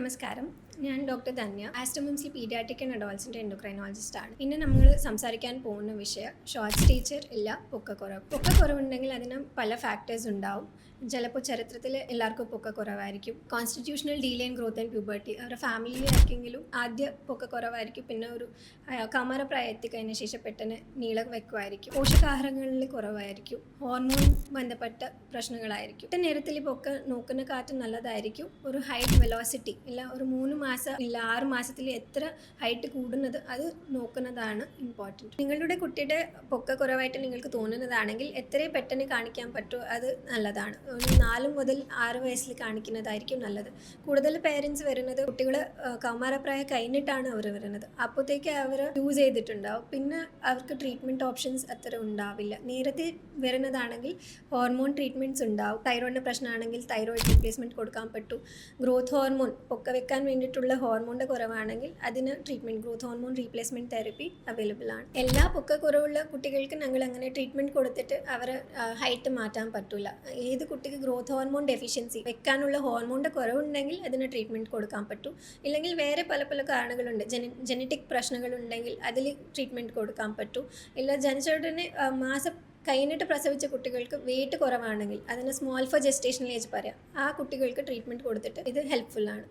നമസ്കാരം. ഞാൻ ഡോക്ടർ ധന്യ. ആസ്ട്രോമിംസിൽ പീഡിയാട്രിക് ആൻഡ് അഡോളസെന്റ് എൻഡോക്രൈനോളജിസ്റ്റാണ്. ഇന്ന് നമ്മൾ സംസാരിക്കാൻ പോകുന്ന വിഷയം ഷോർട്ട് സ്റ്റേച്ചർ ഇല്ല പൊക്കക്കുറവ്. പൊക്കക്കുറവുണ്ടെങ്കിൽ അതിന് പല ഫാക്ടേഴ്സ് ഉണ്ടാവും. ചിലപ്പോൾ ചരിത്രത്തിൽ എല്ലാവർക്കും പൊക്കക്കുറവായിരിക്കും. Constitutional delay in growth and puberty, അവരുടെ ഫാമിലിയിൽ ആർക്കെങ്കിലും ആദ്യ പൊക്കക്കുറവായിരിക്കും. പിന്നെ ഒരു കൗമാരപ്രായം എത്തിക്കഴിഞ്ഞ ശേഷം പെട്ടെന്ന് നീളം വെക്കുമായിരിക്കും. പോഷകാഹാരങ്ങളിൽ കുറവായിരിക്കും. ഹോർമോൺ ബന്ധപ്പെട്ട പ്രശ്നങ്ങളായിരിക്കും. ഇത്ര നേരത്തിൽ പൊക്ക നോക്കുന്ന കാറ്റ് നല്ലതായിരിക്കും. ഒരു ഹൈറ്റ് വെലോസിറ്റി ഇല്ല, ഒരു 3 മാസം ഇല്ല 6 മാസത്തിൽ എത്ര ഹൈറ്റ് കൂടുന്നത് അത് നോക്കുന്നതാണ് ഇമ്പോർട്ടൻറ്റ്. നിങ്ങളുടെ കുട്ടിയുടെ പൊക്ക കുറവായിട്ട് നിങ്ങൾക്ക് തോന്നുന്നതാണെങ്കിൽ എത്രയും പെട്ടെന്ന് കാണിക്കാൻ പറ്റുമോ അത് നല്ലതാണ്. ഒരു 4 മുതൽ 6 വയസ്സിൽ കാണിക്കുന്നതായിരിക്കും നല്ലത്. കൂടുതൽ പേരൻസ് വരുന്നത് കുട്ടികൾ കൗമാരപ്രായം കഴിഞ്ഞിട്ടാണ് അവർ വരുന്നത്. അപ്പോഴത്തേക്ക് അവർ യൂസ് ചെയ്തിട്ടുണ്ടാവും. പിന്നെ അവർക്ക് ട്രീറ്റ്മെൻറ്റ് ഓപ്ഷൻസ് അത്ര ഉണ്ടാവില്ല. നേരത്തെ വരുന്നതാണെങ്കിൽ ഹോർമോൺ ട്രീറ്റ്മെൻറ്റ്സ് ഉണ്ടാവും. തൈറോയിഡിൻ്റെ പ്രശ്നമാണെങ്കിൽ തൈറോയിഡ് റീപ്ലേസ്മെൻറ്റ് കൊടുക്കാൻ പറ്റും. ഗ്രോത്ത് ഹോർമോൺ പൊക്ക വെക്കാൻ വേണ്ടിയിട്ടുള്ള ഹോർമോണിൻ്റെ കുറവാണെങ്കിൽ അതിന് treatment growth hormone replacement therapy available ആണ്. എല്ലാ പൊക്ക കുറവുള്ള കുട്ടികൾക്ക് ഞങ്ങൾ അങ്ങനെ ട്രീറ്റ്മെൻറ്റ് കൊടുത്തിട്ട് അവരെ ഹൈറ്റ് മാറ്റാൻ പറ്റില്ല. ഏത് കുട്ടിക്ക് ഗ്രോത്ത് ഹോർമോൺ ഡെഫിഷ്യൻസി വെക്കാനുള്ള ഹോർമോണിൻ്റെ കുറവുണ്ടെങ്കിൽ അതിന് ട്രീറ്റ്മെൻറ്റ് കൊടുക്കാൻ പറ്റും. ഇല്ലെങ്കിൽ വേറെ പല പല കാരണങ്ങളുണ്ട്. ജനറ്റിക് പ്രശ്നങ്ങളുണ്ടെങ്കിൽ അതിൽ ട്രീറ്റ്മെൻറ്റ് കൊടുക്കാൻ പറ്റും. ഇല്ല ജനിച്ചോടനെ മാസം കഴിഞ്ഞിട്ട് പ്രസവിച്ച കുട്ടികൾക്ക് വെയിറ്റ് കുറവാണെങ്കിൽ അതിന് സ്മോൾ ഫോർ ജെസ്റ്റേഷണൽ ഏജ് പറയാം. ആ കുട്ടികൾക്ക് ട്രീറ്റ്മെൻറ്റ് കൊടുത്തിട്ട് ഇത് ഹെൽപ്ഫുള്ളാണ്.